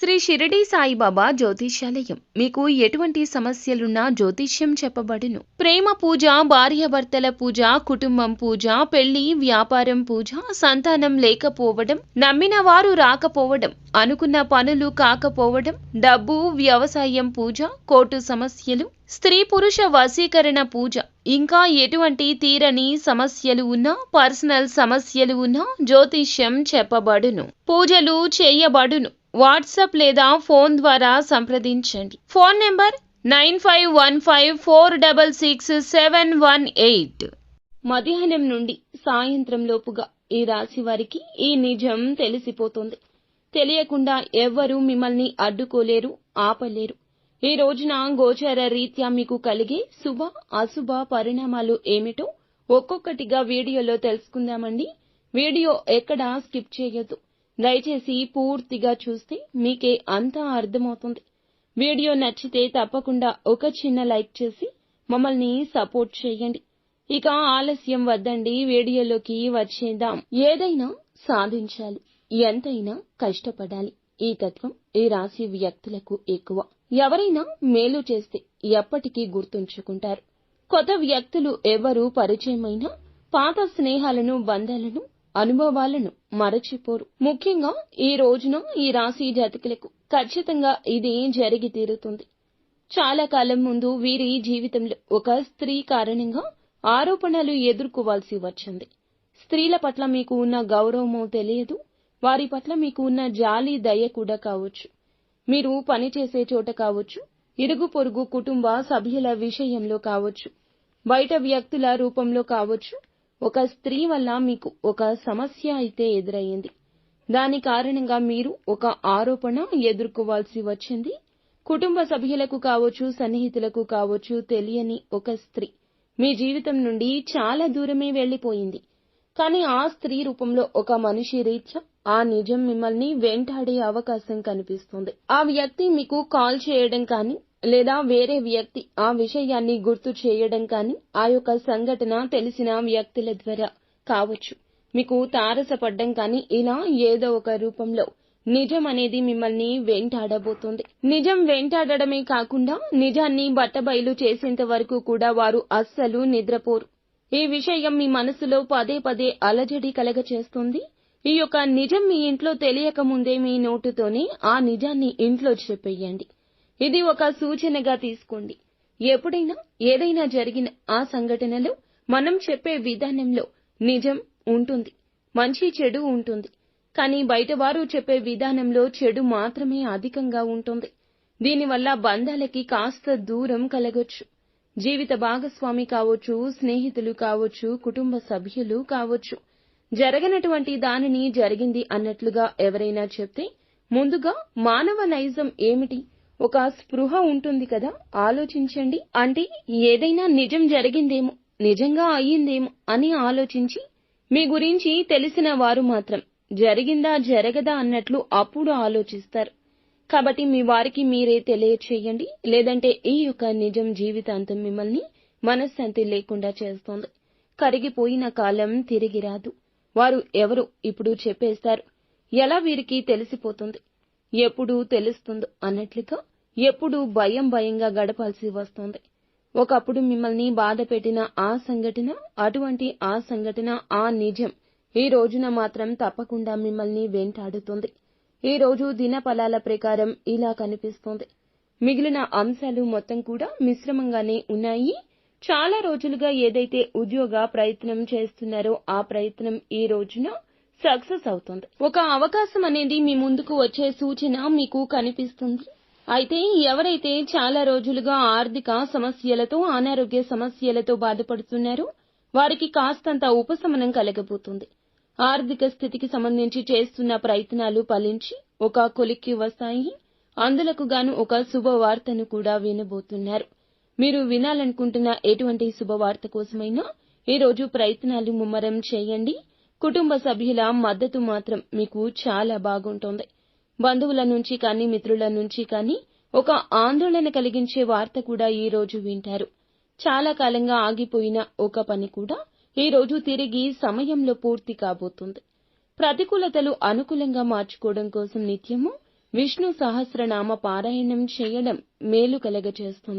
శ్రీ షిరిడి సాయిబాబా జ్యోతిష్యాలయం మీకు ఎటువంటి సమస్యలున్నా జ్యోతిష్యం చెప్పబడును. ప్రేమ పూజ, భార్యాభర్తల పూజ, కుటుంబం పూజ, పెళ్లి, వ్యాపారం పూజ, సంతానం లేకపోవడం, నమ్మిన వారు రాకపోవడం, అనుకున్న పనులు కాకపోవడం, డబ్బు, వ్యవసాయం పూజ, కోర్టు సమస్యలు, స్త్రీ పురుష వశీకరణ పూజ, ఇంకా ఎటువంటి తీరని సమస్యలు ఉన్నా, పర్సనల్ సమస్యలు ఉన్నా జ్యోతిష్యం చెప్పబడును. పూజలు చేయబడును. వాట్సాప్ లేదా ఫోన్ ద్వారా సంప్రదించండి. Phone number 9515466718. మధ్యాహ్నం నుండి సాయంత్రం లోపుగా ఈ రాశి వారికి ఈ నిజం తెలిసిపోతుంది. తెలియకుండా ఎవ్వరూ మిమ్మల్ని అడ్డుకోలేరు, ఆపలేరు. ఈ రోజున గోచార రీత్యా మీకు కలిగే శుభ అశుభ పరిణామాలు ఏమిటో ఒక్కొక్కటిగా వీడియోలో తెలుసుకుందామండి. వీడియో ఎక్కడా స్కిప్ చేయొద్దు. దయచేసి పూర్తిగా చూస్తే మీకే అంతా అర్థమవుతుంది. వీడియో నచ్చితే తప్పకుండా ఒక చిన్న లైక్ చేసి మమ్మల్ని సపోర్ట్ చేయండి. ఇక ఆలస్యం వద్దండి, వీడియోలోకి వచ్చేద్దాం. ఏదైనా సాధించాలి, ఎంతైనా కష్టపడాలి. ఈ తత్వం ఈ రాశి వ్యక్తులకు ఎక్కువ. ఎవరైనా మేలు చేస్తే ఎప్పటికీ గుర్తుంచుకుంటారు. కొత్త వ్యక్తులు ఎవరు పరిచయమైనా పాత స్నేహాలను, బంధాలను, అనుభవాలను మరచిపోరు. ముఖ్యంగా ఈ రోజున ఈ రాశి జాతకులకు ఖచ్చితంగా ఇది జరిగి తీరుతుంది. చాలా కాలం ముందు వీరి జీవితంలో ఒక స్త్రీ కారణంగా ఆరోపణలు ఎదుర్కోవాల్సి వచ్చింది. స్త్రీల పట్ల మీకు ఉన్న గౌరవమో తెలియదు, వారి పట్ల మీకు ఉన్న జాలి, దయ కూడా కావచ్చు. మీరు పనిచేసే చోట కావచ్చు, ఇరుగు పొరుగు కుటుంబ సభ్యుల విషయంలో కావచ్చు, బయట వ్యక్తుల రూపంలో కావచ్చు, ఒక స్త్రీ వల్ల మీకు ఒక సమస్య అయితే ఎదురయ్యింది. దాని కారణంగా మీరు ఒక ఆరోపణ ఎదుర్కోవాల్సి వచ్చింది. కుటుంబ సభ్యులకు కావచ్చు, సన్నిహితులకు కావచ్చు, తెలియని ఒక స్త్రీ మీ జీవితం నుండి చాలా దూరమే వెళ్లిపోయింది. కానీ ఆ స్త్రీ రూపంలో ఒక మనిషి రీత్యా ఆ నిజం మిమ్మల్ని వెంటాడే అవకాశం కనిపిస్తుంది. ఆ వ్యక్తి మీకు కాల్ చేయడం కానీ, లేదా వేరే వ్యక్తి ఆ విషయాన్ని గుర్తు చేయడం కానీ, ఆ యొక్క సంఘటన తెలిసిన వ్యక్తుల ద్వారా కావచ్చు, మీకు తారసపడ్డం కానీ, ఇలా ఏదో ఒక రూపంలో నిజం అనేది మిమ్మల్ని వెంటాడబోతుంది. నిజం వెంటాడడమే కాకుండా నిజాన్ని బట్టబయలు చేసేంత వరకు కూడా వారు అస్సలు నిద్రపోరు. ఈ విషయం మీ మనసులో పదే పదే అలజడి కలగచేస్తుంది. ఈ యొక్క నిజం మీ ఇంట్లో తెలియక ముందే మీ నోటుతోనే ఆ నిజాన్ని ఇంట్లో చెప్పేయండి. ఇది ఒక సూచనగా తీసుకోండి. ఎప్పుడైనా ఏదైనా జరిగిన ఆ సంఘటనలో మనం చెప్పే విధానంలో నిజం ఉంటుంది, మంచి చెడు ఉంటుంది. కానీ బయటవారు చెప్పే విధానంలో చెడు మాత్రమే అధికంగా ఉంటుంది. దీనివల్ల బంధాలకి కాస్త దూరం కలగొచ్చు. జీవిత భాగస్వామి కావచ్చు, స్నేహితులు కావచ్చు, కుటుంబ సభ్యులు కావచ్చు. జరగనటువంటి దానిని జరిగింది అన్నట్లుగా ఎవరైనా చెప్తే ముందుగా మానవ నైజం ఏమిటి, ఒక స్పృహ ఉంటుంది కదా, ఆలోచించండి. అంటే ఏదైనా నిజం జరిగిందేమో, నిజంగా అయ్యిందేమో అని ఆలోచించి మీ గురించి తెలిసిన వారు మాత్రం జరిగిందా జరగదా అన్నట్లు అప్పుడు ఆలోచిస్తారు. కాబట్టి మీ వారికి మీరే తెలియచేయండి. లేదంటే ఈ యొక్క నిజం జీవితాంతం మిమ్మల్ని మనశ్శాంతి లేకుండా చేస్తోంది. కరిగిపోయిన కాలం తిరిగి రాదు. వారు ఎవరు ఇప్పుడు చెప్పేస్తారు. ఎలా వీరికి తెలిసిపోతుంది, ఎప్పుడు తెలుస్తుందో అన్నట్లుగా ఎప్పుడు భయం భయంగా గడపాల్సి వస్తోంది. ఒకప్పుడు మిమ్మల్ని బాధ పెట్టిన ఆ సంఘటన, అటువంటి ఆ సంఘటన, ఆ నిజం ఈ రోజున మాత్రం తప్పకుండా మిమ్మల్ని వెంటాడుతుంది. ఈ రోజు దినఫలాల ప్రకారం ఇలా కనిపిస్తోంది. మిగిలిన అంశాలు మొత్తం కూడా మిశ్రమంగానే ఉన్నాయి. చాలా రోజులుగా ఏదైతే ఉద్యోగ ప్రయత్నం చేస్తున్నారో ఆ ప్రయత్నం ఈ రోజున సక్సెస్ అవుతుంది. ఒక అవకాశం అనేది మీ ముందుకు వచ్చే సూచన మీకు కనిపిస్తుంది. అయితే ఎవరైతే చాలా రోజులుగా ఆర్థిక సమస్యలతో, అనారోగ్య సమస్యలతో బాధపడుతున్నారో వారికి కాస్తంత ఉపశమనం కలగబోతుంది. ఆర్థిక స్థితికి సంబంధించి చేస్తున్న ప్రయత్నాలు ఫలించి ఒక కొలిక్కి వస్తాయి. అందులకు గాను ఒక శుభవార్తను కూడా వినబోతున్నారు. మీరు వినాలనుకుంటున్న ఎటువంటి శుభవార్త కోసమైనా ఈ రోజు ప్రయత్నాలు ముమ్మరం చేయండి. కుటుంబ సభ్యుల మద్దతు మాత్రం మీకు చాలా బాగుంటుంది. బంధువుల నుంచి కానీ, మిత్రుల నుంచి కానీ ఒక ఆందోళన కలిగించే వార్త కూడా ఈ రోజు వింటారు. చాలా కాలంగా ఆగిపోయిన ఒక పని కూడా ఈ రోజు తిరిగి సమయంలో పూర్తి కాబోతుంది. ప్రతికూలతలు అనుకూలంగా మార్చుకోవడం కోసం నిత్యము విష్ణు సహస్రనామ పారాయణం చేయడం మేలు కలగచేస్తుంది.